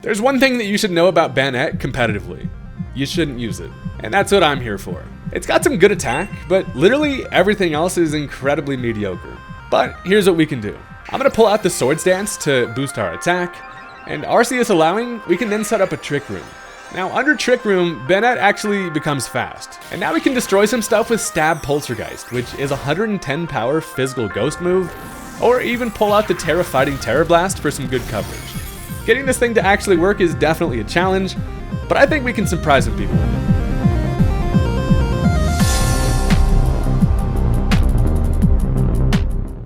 There's one thing that you should know about Banette competitively. You shouldn't use it. And that's what I'm here for. It's got some good attack, but literally everything else is incredibly mediocre. But here's what we can do. I'm gonna pull out the Swords Dance to boost our attack, and Arceus allowing, we can then set up a Trick Room. Now under Trick Room, Banette actually becomes fast. And now we can destroy some stuff with Stab Poltergeist, which is a 110 power physical ghost move, or even pull out the Terra Fighting Terra Blast for some good coverage. Getting this thing to actually work is definitely a challenge, but I think we can surprise some people with it.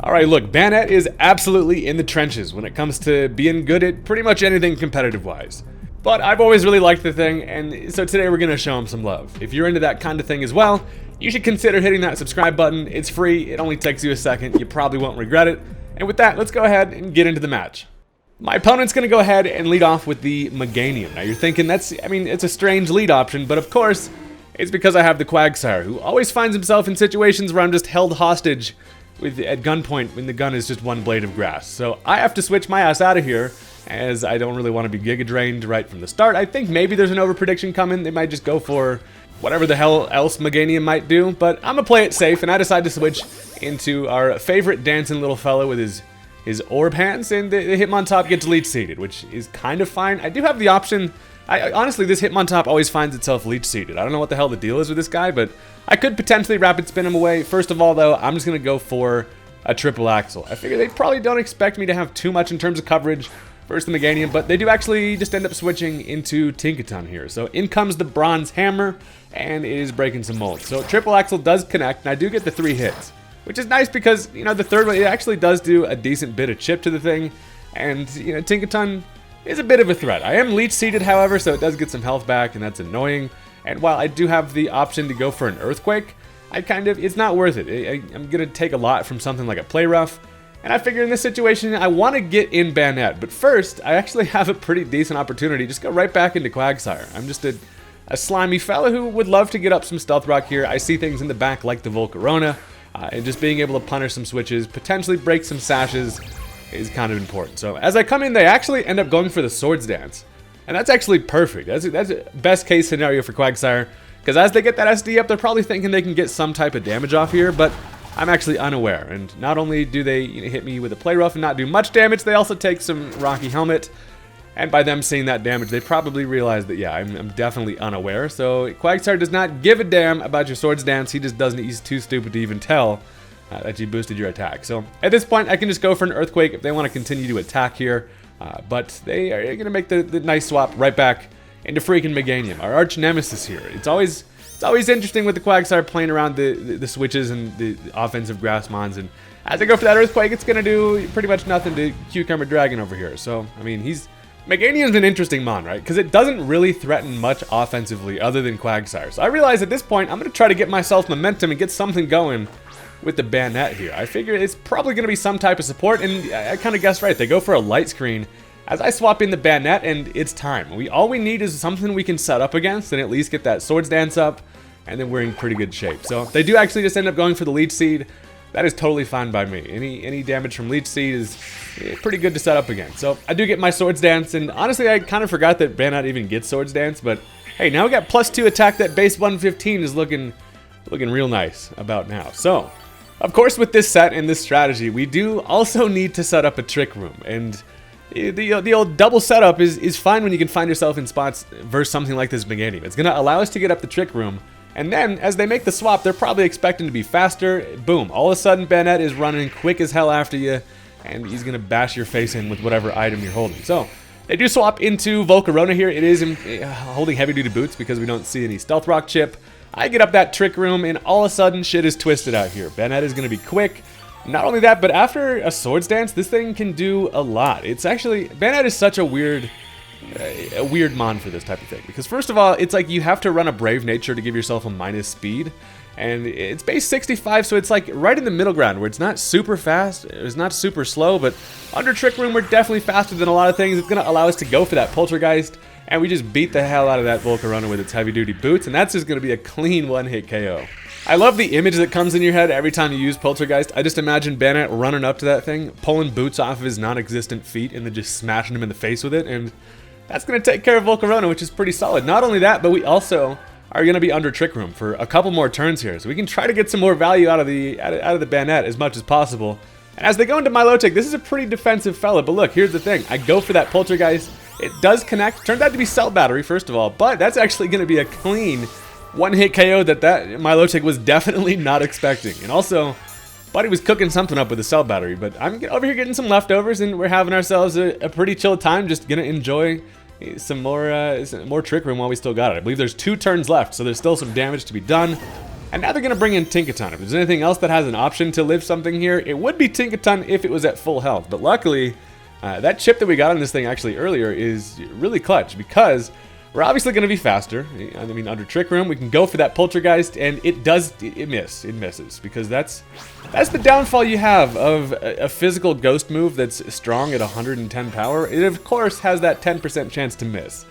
Alright, look, Banette is absolutely in the trenches when it comes to being good at pretty much anything competitive-wise. But I've always really liked the thing, and so today we're going to show him some love. If you're into that kind of thing as well, you should consider hitting that subscribe button. It's free, it only takes you a second, you probably won't regret it. And with that, let's go ahead and get into the match. My opponent's going to go ahead and lead off with the Meganium. Now you're thinking it's a strange lead option, but of course, it's because I have the Quagsire, who always finds himself in situations where I'm just held hostage at gunpoint when the gun is just one blade of grass. So I have to switch my ass out of here, as I don't really want to be Giga Drained right from the start. I think maybe there's an overprediction coming. They might just go for whatever the hell else Meganium might do, but I'm going to play it safe, and I decide to switch into our favorite dancing little fellow with his orb hands, and the Hitmontop gets leech seeded, which is kind of fine. I do have the option. Honestly, this Hitmontop always finds itself leech seeded. I don't know what the hell the deal is with this guy, but I could potentially rapid spin him away. First of all, though, I'm just going to go for a triple axle. I figure they probably don't expect me to have too much in terms of coverage versus the Meganium, but they do actually just end up switching into Tinkaton here. So in comes the Bronze Hammer, and it is breaking some molds. So triple axle does connect, and I do get the 3 hits. Which is nice because, you know, the third one, it actually does do a decent bit of chip to the thing. And, you know, Tinkaton is a bit of a threat. I am leech seeded, however, so it does get some health back, and that's annoying. And while I do have the option to go for an Earthquake, it's not worth it. I'm going to take a lot from something like a Play Rough. And I figure in this situation, I want to get in Banette. But first, I actually have a pretty decent opportunity. Just go right back into Quagsire. I'm just a slimy fella who would love to get up some Stealth Rock here. I see things in the back like the Volcarona. And just being able to punish some switches, potentially break some sashes, is kind of important. So as I come in, they actually end up going for the Swords Dance. And that's actually perfect. That's a best case scenario for Quagsire. Because as they get that SD up, they're probably thinking they can get some type of damage off here, but I'm actually unaware. And not only do they hit me with a Play Rough and not do much damage, they also take some Rocky Helmet. And by them seeing that damage, they probably realize that, yeah, I'm definitely unaware. So Quagsire does not give a damn about your Swords Dance. He just doesn't. He's too stupid to even tell that you boosted your attack. So at this point, I can just go for an Earthquake if they want to continue to attack here. But they are going to make the nice swap right back into freaking Meganium, our arch nemesis here. It's always interesting with the Quagsire playing around the switches and the offensive grass mons. And as I go for that Earthquake, it's going to do pretty much nothing to Cucumber Dragon over here. So, I mean, Meganium's an interesting mon, right? Because it doesn't really threaten much offensively other than Quagsire. So I realize at this point, I'm going to try to get myself momentum and get something going with the Banette here. I figure it's probably going to be some type of support, and I kind of guessed right. They go for a light screen as I swap in the Banette, and it's time. All we need is something we can set up against and at least get that Swords Dance up, and then we're in pretty good shape. So they do actually just end up going for the Leech Seed. That is totally fine by me. Any damage from Leech Seed is pretty good to set up again. So I do get my Swords Dance, and honestly, I kind of forgot that Banette even gets Swords Dance, but hey, now we got +2 attack. That base 115 is looking real nice about now. So, of course, with this set and this strategy, we do also need to set up a Trick Room, and the old double setup is fine when you can find yourself in spots versus something like this Meganium. It's going to allow us to get up the Trick Room. And then, as they make the swap, they're probably expecting to be faster. Boom. All of a sudden, Banette is running quick as hell after you, and he's going to bash your face in with whatever item you're holding. So, they do swap into Volcarona here. It is holding heavy-duty boots because we don't see any Stealth Rock chip. I get up that Trick Room, and all of a sudden, shit is twisted out here. Banette is going to be quick. Not only that, but after a Swords Dance, this thing can do a lot. It's actually... Banette is such a weird mon for this type of thing, because first of all, it's like you have to run a Brave Nature to give yourself a minus speed, and it's base 65, so it's like right in the middle ground where it's not super fast, it's not super slow, but under Trick Room we're definitely faster than a lot of things. It's going to allow us to go for that Poltergeist, and we just beat the hell out of that Volcarona with its heavy duty boots, and that's just going to be a clean one-hit KO. I love the image that comes in your head every time you use Poltergeist. I just imagine Banette running up to that thing, pulling boots off of his non-existent feet, and then just smashing him in the face with it, and that's going to take care of Volcarona, which is pretty solid. Not only that, but we also are going to be under Trick Room for a couple more turns here. So we can try to get some more value out of the Banette as much as possible. And as they go into Milotic, this is a pretty defensive fella. But look, here's the thing. I go for that Poltergeist. It does connect. Turns out to be Cell Battery, first of all. But that's actually going to be a clean one-hit KO that Milotic was definitely not expecting. And also, Buddy was cooking something up with the Cell Battery. But I'm over here getting some leftovers, and we're having ourselves a pretty chill time. Just going to enjoy some more Trick Room while we still got it. I believe there's 2 turns left, so there's still some damage to be done. And now they're going to bring in Tinkaton. If there's anything else that has an option to live something here, it would be Tinkaton if it was at full health. But luckily, that chip that we got on this thing actually earlier is really clutch, because we're obviously going to be faster. I mean, under Trick Room, we can go for that Poltergeist, and it misses, because that's the downfall you have of a physical ghost move that's strong at 110 power. It, of course, has that 10% chance to miss.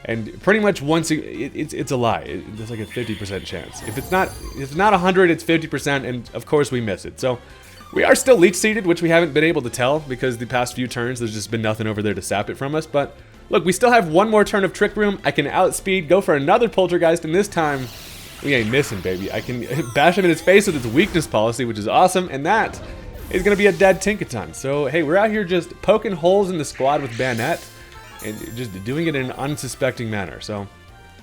And pretty much once it's a lie. It's like a 50% chance. If it's not 100, it's 50%, and of course we miss it. So we are still leech seeded, which we haven't been able to tell because the past few turns there's just been nothing over there to sap it from us. But look, we still have one more turn of Trick Room. I can outspeed, go for another Poltergeist, and this time we ain't missing, baby. I can bash him in his face with its weakness policy, which is awesome, and that is gonna be a dead Tinkaton. So hey, we're out here just poking holes in the squad with Banette, and just doing it in an unsuspecting manner. So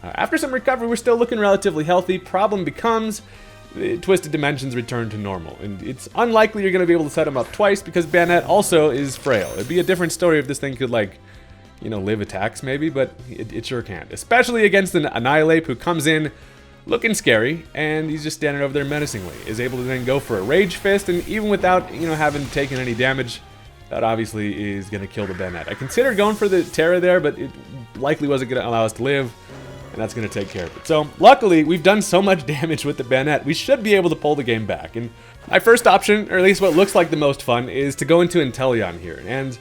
after some recovery, we're still looking relatively healthy. Problem becomes the Twisted Dimensions return to normal, and it's unlikely you're going to be able to set them up twice because Banette also is frail. It'd be a different story if this thing could, like, you know, live attacks maybe, but it sure can't. Especially against an Annihilate who comes in looking scary, and he's just standing over there menacingly. Is able to then go for a Rage Fist, and even without, you know, having taken any damage, that obviously is going to kill the Banette. I considered going for the Terra there, but it likely wasn't going to allow us to live, and that's going to take care of it. So, luckily, we've done so much damage with the Banette, we should be able to pull the game back. And my first option, or at least what looks like the most fun, is to go into Inteleon here. And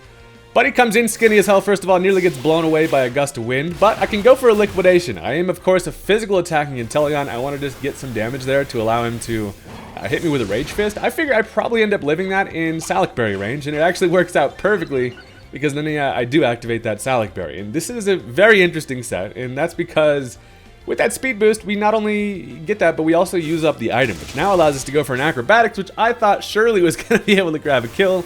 Buddy comes in skinny as hell, first of all, nearly gets blown away by a gust of wind, but I can go for a Liquidation. I am, of course, a physical attacking Inteleon. I want to just get some damage there to allow him to hit me with a Rage Fist. I figure I probably end up living that in Salic Berry range, and it actually works out perfectly because then I do activate that Salic Berry. And this is a very interesting set, and that's because with that speed boost, we not only get that, but we also use up the item, which now allows us to go for an Acrobatics, which I thought surely was going to be able to grab a kill,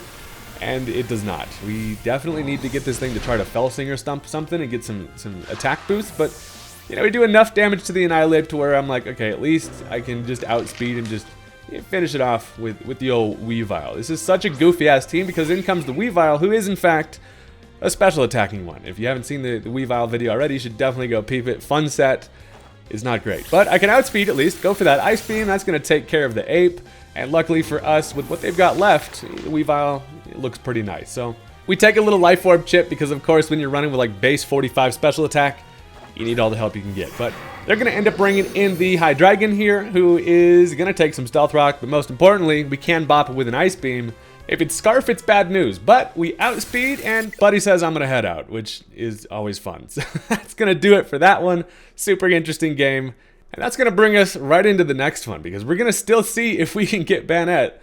and it does not. We definitely need to get this thing to try to Fell Singer stump something and get some attack boosts, but you know, we do enough damage to the Annihilate to where I'm like, okay, at least I can just outspeed and just finish it off with the old Weavile. This is such a goofy-ass team because in comes the Weavile, who is, in fact, a special attacking one. If you haven't seen the Weavile video already, you should definitely go peep it. Fun set. Is not great. But I can outspeed at least. Go for that Ice Beam. That's going to take care of the Ape. And luckily for us, with what they've got left, Weavile looks pretty nice. So we take a little Life Orb chip because, of course, when you're running with like base 45 special attack, you need all the help you can get. But they're going to end up bringing in the Hydreigon here, who is going to take some Stealth Rock. But most importantly, we can bop it with an Ice Beam. If it's Scarf, it's bad news. But we outspeed, and Buddy says I'm going to head out, which is always fun. So that's going to do it for that one. Super interesting game. And that's going to bring us right into the next one, because we're going to still see if we can get Banette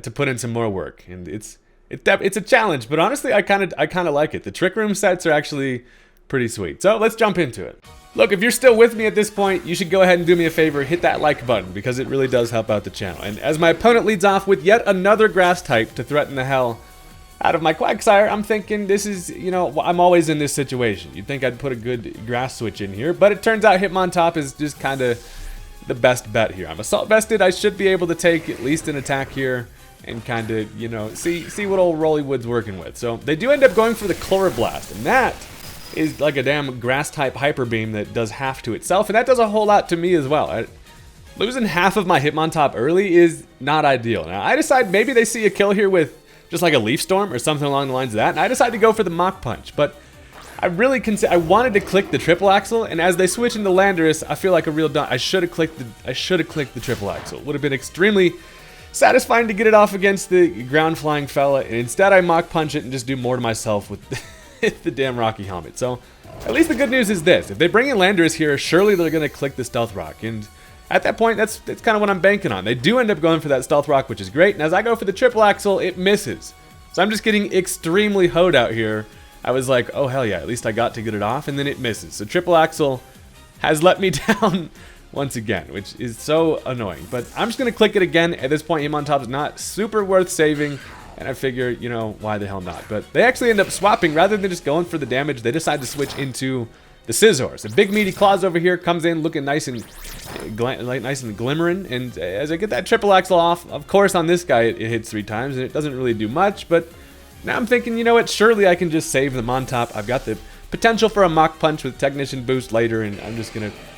to put in some more work. And it's a challenge, but honestly, I kind of like it. The Trick Room sets are actually pretty sweet. So let's jump into it. Look, if you're still with me at this point, you should go ahead and do me a favor, hit that like button, because it really does help out the channel. And as my opponent leads off with yet another grass type to threaten the hell out of my Quagsire, I'm thinking this is, you know, I'm always in this situation. You'd think I'd put a good grass switch in here, but it turns out Hitmontop is just kind of the best bet here. I'm Assault Vested, I should be able to take at least an attack here and kind of, you know, see what old Rollywood's working with. So they do end up going for the Chloroblast, and that is like a damn grass type Hyper Beam that does half to itself, and that does a whole lot to me as well. Losing half of my Hitmontop early is not ideal. Now I decide maybe they see a kill here with just like a Leaf Storm or something along the lines of that, and I decided to go for the Mach Punch, but I really I wanted to click the Triple Axle, and as they switch into Landorus, I feel like a real dumb. I should have clicked the Triple Axle. It would have been extremely satisfying to get it off against the ground flying fella, and instead I Mach Punch it and just do more to myself with the damn Rocky Helmet. So at least the good news is this: if they bring in Landorus here, surely they're gonna click the Stealth Rock, and at that point, that's kind of what I'm banking on. They do end up going for that Stealth Rock, which is great. And as I go for the Triple Axle, it misses. So I'm just getting extremely hoed out here I was like, oh hell yeah, at least I got to get it off, and then it misses. So triple axle has let me down once again, which is so annoying. But I'm just going to click it again. At this point, him on top is not super worth saving, and I figure, you know, why the hell not? But they actually end up swapping. Rather than just going for the damage, they decide to switch into the Scizors. The big meaty claws over here comes in looking nice and glimmering. And as I get that triple axle off, of course on this guy it hits 3 times, and it doesn't really do much. But now I'm thinking, you know what, surely I can just save them on top. I've got the potential for a Mach Punch with Technician Boost later, and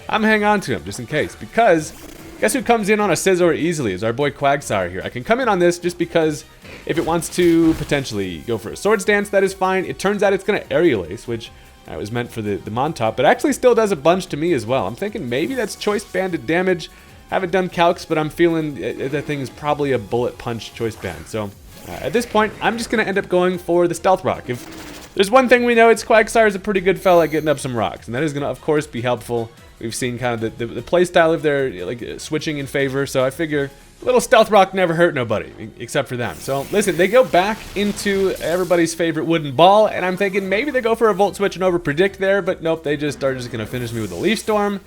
I'm hang on to him just in case. Because guess who comes in on a Scizor easily is our boy Quagsire here. I can come in on this just because if it wants to potentially go for a Swords Dance, that is fine. It turns out it's going to Aerial Ace, which was meant for the Montop, but actually still does a bunch to me as well. I'm thinking maybe that's Choice Banded damage. Haven't done calcs, but I'm feeling that thing is probably a Bullet Punch Choice Band. So at this point, I'm just going to end up going for the Stealth Rock. If there's one thing we know, it's Quagsire is a pretty good fella at getting up some rocks, and that is going to, of course, be helpful. We've seen kind of the play style of their like switching in favor, so I figure a little Stealth Rock never hurt nobody, except for them. So listen, they go back into everybody's favorite wooden ball, and I'm thinking maybe they go for a Volt Switch and over predict there, but nope, they just are just going to finish me with a Leaf Storm,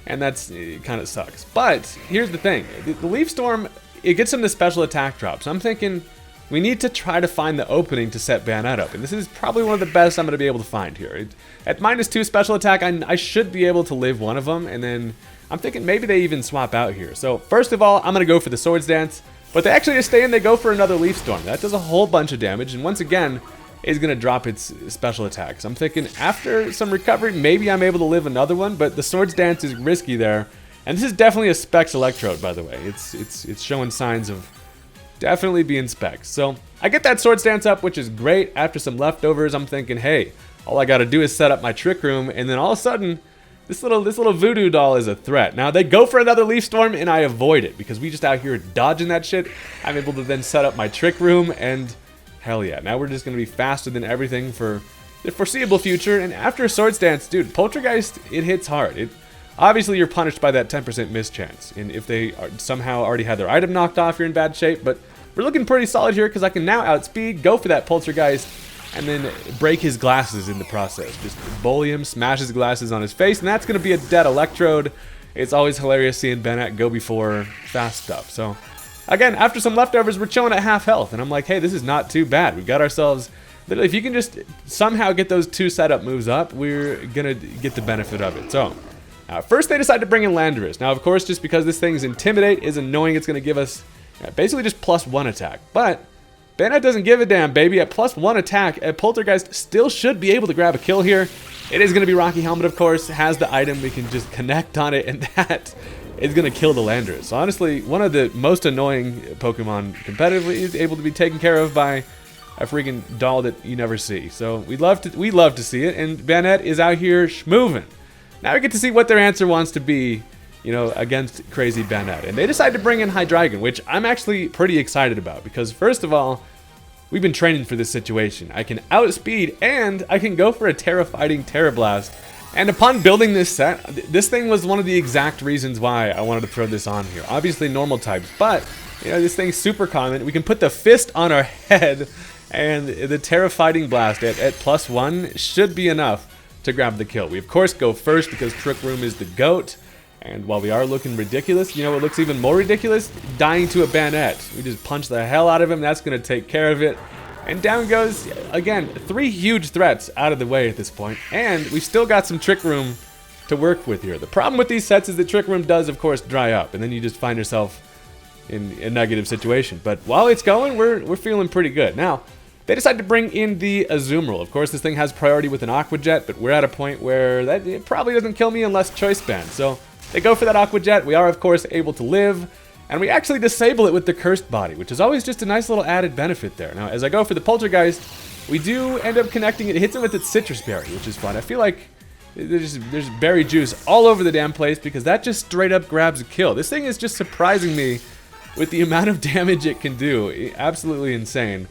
and that's kind of sucks. But here's the thing, the Leaf Storm, it gets them the special attack drops. I'm thinking we need to try to find the opening to set Banette up, and this is probably one of the best I'm going to be able to find here. At -2 special attack, I should be able to live one of them, and then I'm thinking maybe they even swap out here. So first of all, I'm going to go for the Swords Dance, but they actually just stay in, they go for another Leaf Storm. That does a whole bunch of damage, and once again, is going to drop its special attacks. I'm thinking after some recovery, maybe I'm able to live another one, but the Swords Dance is risky there. And this is definitely a Specs Electrode, by the way. It's showing signs of definitely being Specs. So I get that Swords Dance up, which is great. After some leftovers, I'm thinking, hey, all I got to do is set up my Trick Room, and then all of a sudden, this little voodoo doll is a threat. Now they go for another Leaf Storm, and I avoid it because we just out here dodging that shit. I'm able to then set up my Trick Room, and hell yeah, now we're just gonna be faster than everything for the foreseeable future. And after a Swords Dance, dude, Poltergeist, it hits hard. Obviously you're punished by that 10% miss chance, and if they somehow already had their item knocked off, you're in bad shape. But we're looking pretty solid here because I can now outspeed, go for that Poltergeist, and then break his glasses in the process. Just bully him, smash his glasses on his face, and that's going to be a dead Electrode. It's always hilarious seeing Banette go before fast stuff. So, again, after some leftovers, we're chilling at half health, and I'm like, hey, this is not too bad. We've got ourselves, literally, if you can just somehow get those 2 setup moves up, we're going to get the benefit of it. So, first they decide to bring in Landorus. Now, of course, just because this thing's Intimidate is annoying, it's going to give us basically just +1 attack. But Banette doesn't give a damn, baby. At +1 attack, a Poltergeist still should be able to grab a kill here. It is going to be Rocky Helmet, of course. Has the item. We can just connect on it, and that is going to kill the Landorus. So honestly, one of the most annoying Pokemon competitively is able to be taken care of by a freaking doll that you never see. So we love to see it, and Banette is out here schmoovin'. Now we get to see what their answer wants to be, you know, against crazy Banette. And they decide to bring in Hydreigon, which I'm actually pretty excited about because, first of all, we've been training for this situation. I can outspeed, and I can go for a Terra-Fighting Terra Blast. And upon building this set, this thing was one of the exact reasons why I wanted to throw this on here. Obviously normal types, but, you know, this thing's super common. We can put the fist on our head, and the Terra-Fighting Blast at +1 should be enough to grab the kill. We, of course, go first because Trick Room is the GOAT. And while we are looking ridiculous, you know what looks even more ridiculous? Dying to a Banette. We just punch the hell out of him. That's going to take care of it. And down goes, again, 3 huge threats out of the way at this point. And we've still got some Trick Room to work with here. The problem with these sets is the Trick Room does, of course, dry up. And then you just find yourself in a negative situation. But while it's going, we're feeling pretty good. Now, they decide to bring in the Azumarill. Of course, this thing has priority with an Aqua Jet, but we're at a point where it probably doesn't kill me unless Choice Band. So they go for that Aqua Jet. We are, of course, able to live, and we actually disable it with the Cursed Body, which is always just a nice little added benefit there. Now, as I go for the Poltergeist, we do end up connecting it. It hits it with its Citrus Berry, which is fun. I feel like there's berry juice all over the damn place because that just straight up grabs a kill. This thing is just surprising me with the amount of damage it can do. Absolutely insane.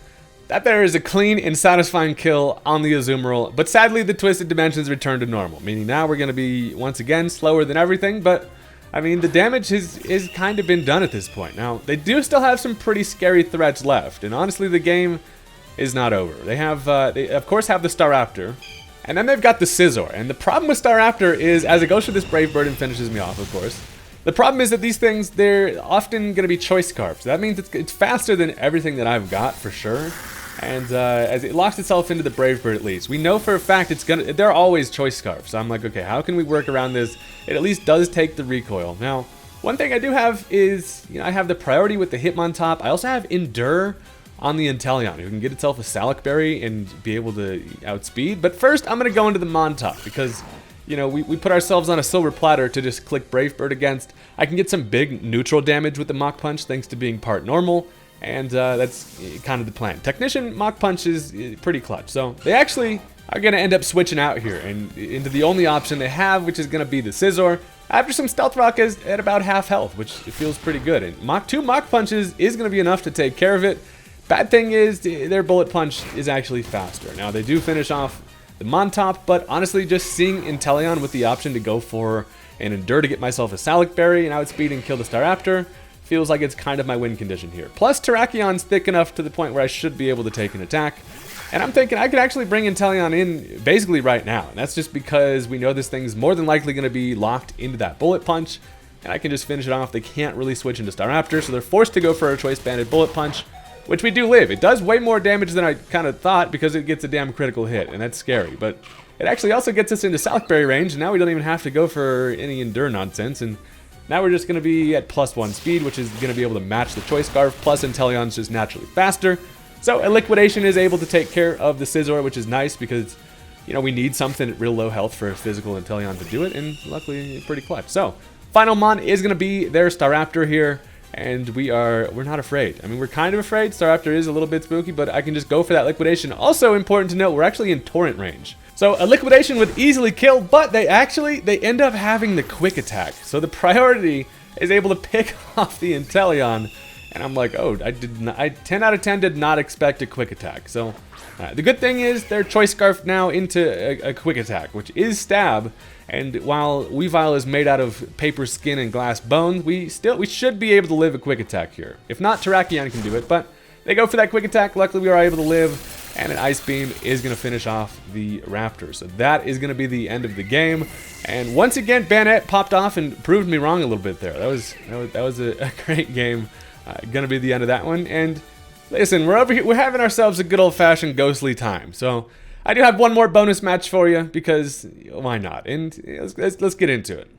That there is a clean and satisfying kill on the Azumarill, but sadly the Twisted Dimensions return to normal, meaning now we're going to be, once again, slower than everything, but, I mean, the damage has kind of been done at this point. Now, they do still have some pretty scary threats left, and honestly the game is not over. They have, they of course have the Staraptor, and then they've got the Scizor. And the problem with Staraptor is, as it goes through this Brave Bird and finishes me off, of course, the problem is that these things, they're often going to be Choice Scarfs. That means it's faster than everything that I've got, for sure. And as it locks itself into the Brave Bird at least, we know for a fact they're always Choice Scarfs. So I'm like, okay, how can we work around this? It at least does take the recoil. Now, one thing I do have is, I have the priority with the Hitmontop. I also have Endure on the Inteleon, who can get itself a Salac Berry and be able to outspeed. But first, I'm going to go into the Montop because, we put ourselves on a silver platter to just click Brave Bird against. I can get some big neutral damage with the Mach Punch thanks to being part normal, and that's kind of the plan. Technician Mach Punch is pretty clutch, so they actually are going to end up switching out here and into the only option they have, which is going to be the Scizor. After some Stealth Rock is at about half health, which feels pretty good. And two Mach Punches is going to be enough to take care of it. Bad thing is, their Bullet Punch is actually faster. Now, they do finish off the Montop, but honestly, just seeing Inteleon with the option to go for an Endure to get myself a Salac Berry and outspeed and kill the Staraptor feels like it's kind of my win condition here. Plus, Terrakions thick enough to the point where I should be able to take an attack. And I'm thinking I could actually bring Inteleon in basically right now. And that's just because we know this thing's more than likely going to be locked into that Bullet Punch. And I can just finish it off. They can't really switch into Staraptor, so they're forced to go for a Choice Banded Bullet Punch, which we do live. It does way more damage than I kind of thought because it gets a damn critical hit, and that's scary. But it actually also gets us into Salac Berry range, and now we don't even have to go for any Endure nonsense. And now we're just going to be at +1 speed, which is going to be able to match the Choice Scarf, plus Inteleon's just naturally faster. So a Liquidation is able to take care of the Scizor, which is nice because, we need something at real low health for a physical Inteleon to do it, and luckily pretty clutch. So final Mon is going to be their Staraptor here. And we're not afraid. I mean, we're kind of afraid. Staraptor is a little bit spooky, but I can just go for that Liquidation. Also important to note, we're actually in Torrent range. So a Liquidation would easily kill, but they end up having the Quick Attack. So the priority is able to pick off the Inteleon. And I'm like, oh, 10 out of 10 did not expect a Quick Attack. So the good thing is their Choice Scarf now into a Quick Attack, which is Stab. And while Weavile is made out of paper skin and glass bones, we should be able to live a Quick Attack here. If not, Terrakion can do it, but they go for that Quick Attack. Luckily, we are able to live, and an Ice Beam is going to finish off the Raptor. So that is going to be the end of the game. And once again, Banette popped off and proved me wrong a little bit there. That was a great game. Going to be the end of that one. And listen, we're over here. We're having ourselves a good old-fashioned ghostly time. So I do have one more bonus match for you because why not? And let's get into it.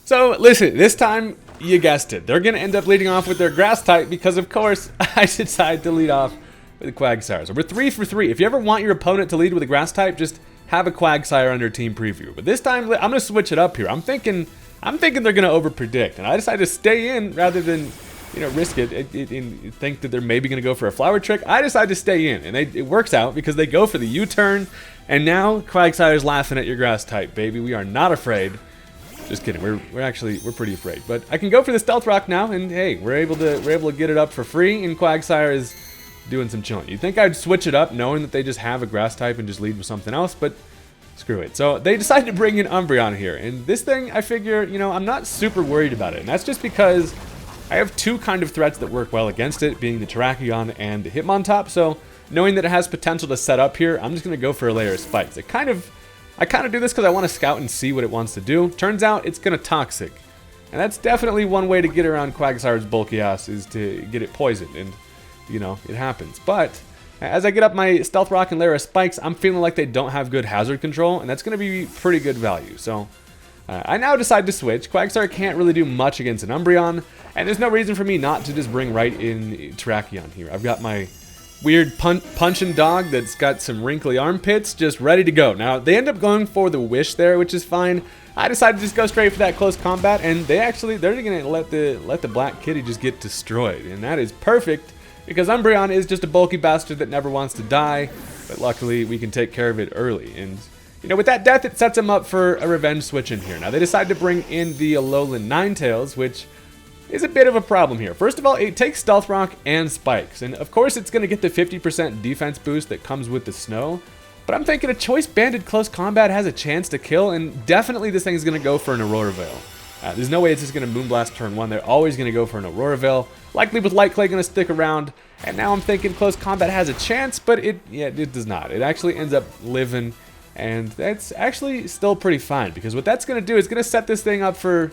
So listen, this time, you guessed it. They're going to end up leading off with their Grass type because, of course, I decided to lead off with Quagsire. So we're 3 for 3. If you ever want your opponent to lead with a Grass type, just have a Quagsire under Team Preview. But this time, I'm going to switch it up here. I'm thinking they're going to overpredict, and I decided to stay in rather than risk it and think that they're maybe going to go for a Flower Trick. I decided to stay in, and it works out because they go for the U-turn, and now Quagsire's laughing at your Grass type, baby. We are not afraid. Just kidding. We're pretty afraid. But I can go for the Stealth Rock now, and hey, we're able to get it up for free, and Quagsire is doing some chilling. You'd think I'd switch it up, knowing that they just have a Grass type and just lead with something else, but screw it. So they decided to bring in Umbreon here, and this thing, I figure, I'm not super worried about it, and that's just because I have two kind of threats that work well against it, being the Terrakion and the Hitmontop. So knowing that it has potential to set up here, I'm just going to go for a layer of spikes. I kind of do this because I want to scout and see what it wants to do. Turns out it's going to Toxic. And that's definitely one way to get around Quagsire's bulky ass, is to get it poisoned. And, it happens. But as I get up my Stealth Rock and layer of spikes, I'm feeling like they don't have good hazard control. And that's going to be pretty good value. So I now decide to switch. Quagsire can't really do much against an Umbreon, and there's no reason for me not to just bring right in Terrakion here. I've got my weird punching dog that's got some wrinkly armpits just ready to go. Now, they end up going for the Wish there, which is fine. I decided to just go straight for that close combat, and they're going to let the Black Kitty just get destroyed, and that is perfect because Umbreon is just a bulky bastard that never wants to die, but luckily we can take care of it early. And with that death, it sets him up for a revenge switch in here. Now, they decide to bring in the Alolan Ninetales, which is a bit of a problem here. First of all, it takes Stealth Rock and Spikes, and of course it's going to get the 50% defense boost that comes with the snow, but I'm thinking a Choice Banded Close Combat has a chance to kill, and definitely this thing is going to go for an Aurora Veil. There's no way it's just going to Moonblast turn 1. They're always going to go for an Aurora Veil, likely with Light Clay going to stick around, And now I'm thinking close combat has a chance, but it does not. It actually ends up living, and that's actually still pretty fine, because what that's going to do is going to set this thing up for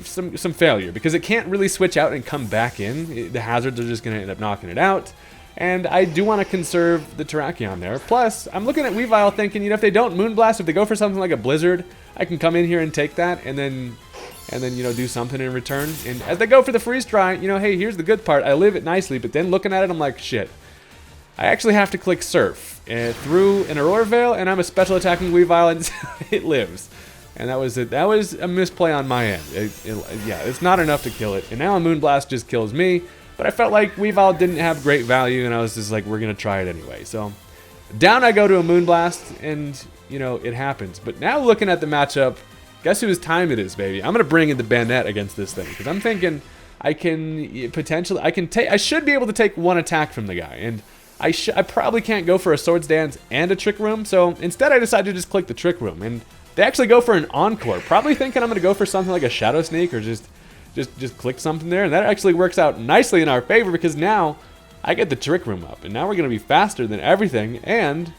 some failure, because it can't really switch out and come back in. The hazards are just going to end up knocking it out. And I do want to conserve the Terrakion there. Plus, I'm looking at Weavile thinking, if they don't Moonblast, if they go for something like a Blizzard, I can come in here and take that, and then do something in return. And as they go for the Freeze Dry, hey, here's the good part. I live it nicely, but then looking at it, I'm like, shit. I actually have to click Surf through an Aurora Veil, and I'm a special attacking Weavile, and it lives. And that was it. That was a misplay on my end. Yeah, it's not enough to kill it. And now a Moonblast just kills me. But I felt like Weavile didn't have great value, and I was just like, we're going to try it anyway. So down I go to a Moonblast, and, it happens. But now looking at the matchup, guess whose time it is, baby? I'm going to bring in the Banette against this thing, because I'm thinking I should be able to take one attack from the guy. And I probably can't go for a Swords Dance and a Trick Room, so instead I decided to just click the Trick Room. And they actually go for an Encore, probably thinking I'm going to go for something like a Shadow Sneak or just click something there, and that actually works out nicely in our favor, because now I get the Trick Room up, and now we're going to be faster than everything, and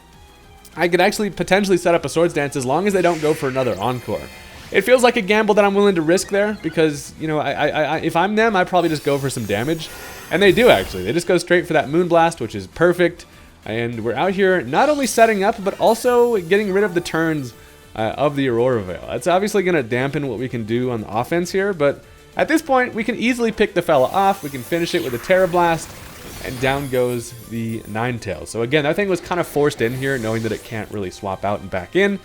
I could actually potentially set up a Swords Dance as long as they don't go for another Encore. It feels like a gamble that I'm willing to risk there, because, if I'm them, I'd probably just go for some damage, and they do actually. They just go straight for that Moonblast, which is perfect, and we're out here not only setting up, but also getting rid of the turns of the Aurora Veil. That's obviously going to dampen what we can do on the offense here, but at this point, we can easily pick the fella off. We can finish it with a Terra Blast, and down goes the Ninetales. So again, that thing was kind of forced in here, knowing that it can't really swap out and back in.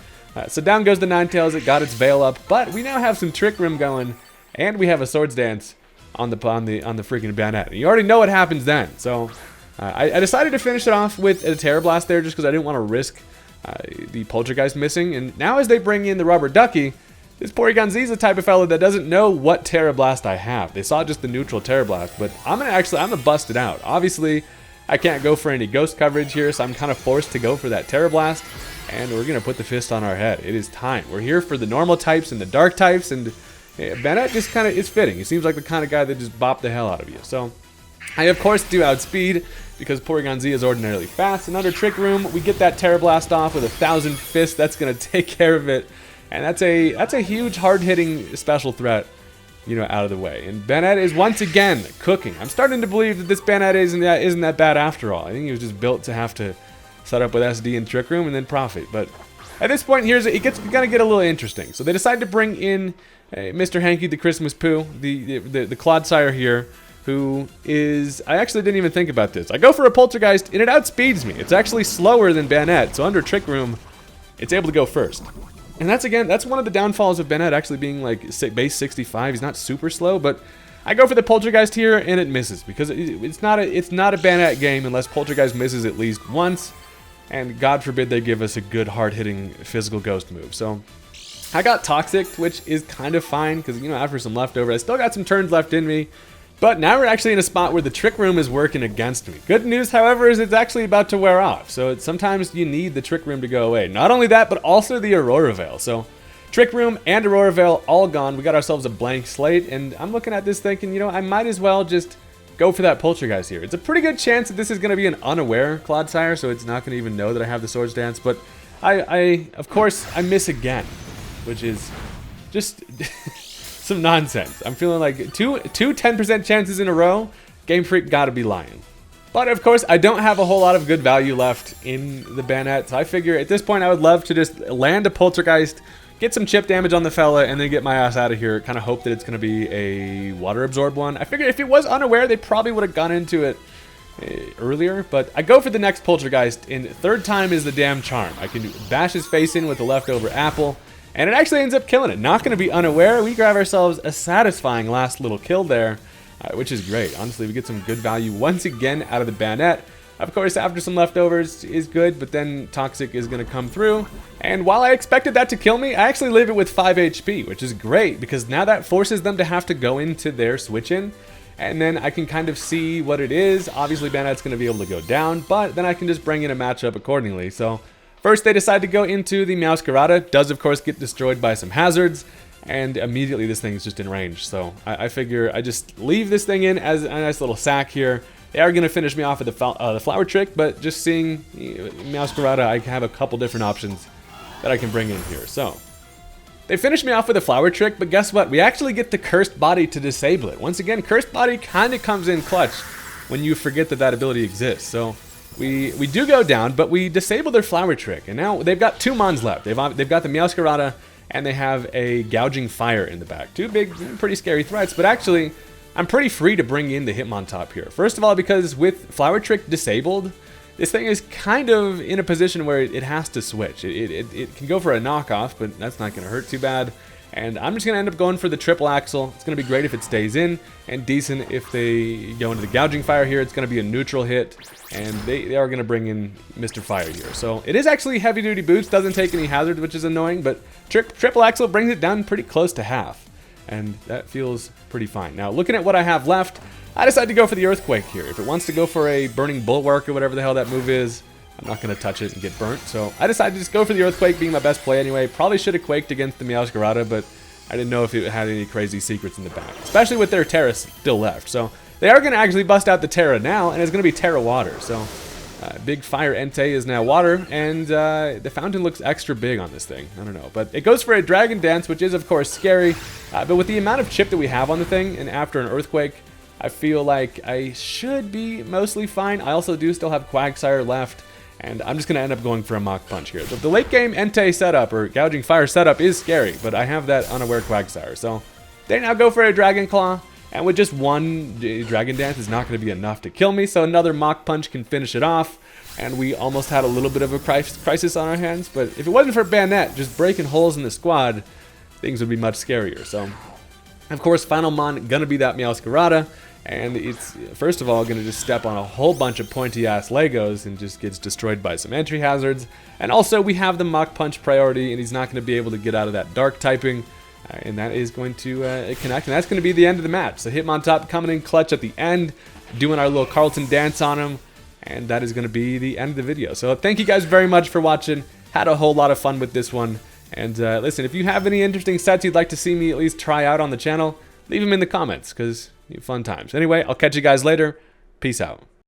So down goes the Ninetales. It got its Veil up, but we now have some Trick Room going, and we have a Swords Dance on the freaking Banette. And you already know what happens then. So I decided to finish it off with a Terra Blast there, just because I didn't want to risk the Poltergeist missing. And now as they bring in the Rubber Ducky, this Porygon Z is the type of fellow that doesn't know what Terra Blast I have. They saw just the neutral Terra Blast, but I'm gonna bust it out. Obviously, I can't go for any ghost coverage here, so I'm kind of forced to go for that Terra Blast, and we're gonna put the fist on our head. It is time. We're here for the normal types and the dark types, and Banette just kind of is fitting. He seems like the kind of guy that just bop the hell out of you. So I of course do outspeed, because Porygon Z is ordinarily fast, and under Trick Room, we get that Terra Blast off with 1,000 fists. That's gonna take care of it. And that's a huge, hard-hitting special threat, out of the way. And Banette is once again cooking. I'm starting to believe that this Banette isn't that bad after all. I think he was just built to have to set up with SD and Trick Room and then profit. But at this point, it's gonna get a little interesting. So they decide to bring in Mr. Hanky the Christmas Poo, the Clodsire here, who is... I actually didn't even think about this. I go for a Poltergeist, and it outspeeds me. It's actually slower than Banette, so under Trick Room, it's able to go first. And that's one of the downfalls of Banette actually being like base 65. He's not super slow, but I go for the Poltergeist here, and it misses, because it's not a Banette game unless Poltergeist misses at least once, and God forbid they give us a good hard-hitting physical ghost move. So I got Toxic, which is kind of fine, because after some leftover, I still got some turns left in me. But now we're actually in a spot where the Trick Room is working against me. Good news, however, is it's actually about to wear off. So sometimes you need the Trick Room to go away. Not only that, but also the Aurora Veil. So Trick Room and Aurora Veil all gone. We got ourselves a blank slate. And I'm looking at this thinking, I might as well just go for that Poltergeist here. It's a pretty good chance that this is going to be an unaware Clodsire, so it's not going to even know that I have the Swords Dance. But of course, I miss again, which is just... some nonsense. I'm feeling like two 10% chances in a row. Game Freak gotta be lying. But of course, I don't have a whole lot of good value left in the Banette, so I figure at this point I would love to just land a Poltergeist, get some chip damage on the fella, and then get my ass out of here. Kind of hope that it's gonna be a Water Absorb one. I figured if it was unaware, they probably would have gone into it earlier, but I go for the next Poltergeist, and third time is the damn charm. I can bash his face in with the leftover apple, and it actually ends up killing it. Not going to be unaware. We grab ourselves a satisfying last little kill there, which is great. Honestly, we get some good value once again out of the Banette. Of course, after some leftovers is good, but then Toxic is going to come through. And while I expected that to kill me, I actually leave it with 5 HP, which is great, because now that forces them to have to go into their switch-in. And then I can kind of see what it is. Obviously, Banette's going to be able to go down, but then I can just bring in a matchup accordingly. So first, they decide to go into the Meowscarada. Does, of course, get destroyed by some hazards, and immediately this thing is just in range. So I figure I just leave this thing in as a nice little sack here, they are going to finish me off with the flower trick, but just seeing Meowscarada, I have a couple different options that I can bring in here. So they finished me off with a flower trick, but guess what? We actually get the Cursed Body to disable it. Once again, Cursed Body kind of comes in clutch when you forget that that ability exists. So we do go down, but we disable their flower trick, and now they've got 2 Mons left. They've got the Meowscarada, and they have a Gouging Fire in the back. 2 big, pretty scary threats, but actually, I'm pretty free to bring in the Hitmontop here. First of all, because with flower trick disabled, this thing is kind of in a position where it has to switch. It can go for a knockoff, but that's not going to hurt too bad. And I'm just going to end up going for the triple axle. It's going to be great if it stays in, and decent if they go into the Gouging Fire here. It's going to be a neutral hit, and they are going to bring in Mr. Fire here. So it is actually heavy duty boots, doesn't take any hazards, which is annoying, but triple axle brings it down pretty close to half. And that feels pretty fine. Now, looking at what I have left, I decided to go for the Earthquake here. If it wants to go for a Burning Bulwark or whatever the hell that move is, I'm not going to touch it and get burnt. So I decided to just go for the Earthquake, being my best play anyway. Probably should have Quaked against the Meowscarada, but I didn't know if it had any crazy secrets in the back, especially with their Terra still left. So they are going to actually bust out the Terra now, and it's going to be Terra Water. So big Fire Entei is now Water, and the fountain looks extra big on this thing. I don't know, but it goes for a Dragon Dance, which is of course scary, but with the amount of chip that we have on the thing, and after an Earthquake, I feel like I should be mostly fine. I also do still have Quagsire left, and I'm just going to end up going for a Mach Punch here. The late game Entei setup, or Gouging Fire setup, is scary, but I have that unaware Quagsire, so they now go for a Dragon Claw. And with just 1 Dragon Dance is not going to be enough to kill me, so another Mach Punch can finish it off. And we almost had a little bit of a crisis on our hands, but if it wasn't for Banette just breaking holes in the squad, things would be much scarier. So, of course, final Mon going to be that Meowscarada, and it's, first of all, going to just step on a whole bunch of pointy-ass Legos and just gets destroyed by some entry hazards. And also, we have the Mach Punch priority, and he's not going to be able to get out of that Dark typing. And that is going to connect, and that's going to be the end of the match. So Hitmontop coming in clutch at the end, doing our little Carlton dance on him, and that is going to be the end of the video. So thank you guys very much for watching. Had a whole lot of fun with this one. And listen, if you have any interesting sets you'd like to see me at least try out on the channel, leave them in the comments, because fun times. Anyway, I'll catch you guys later. Peace out.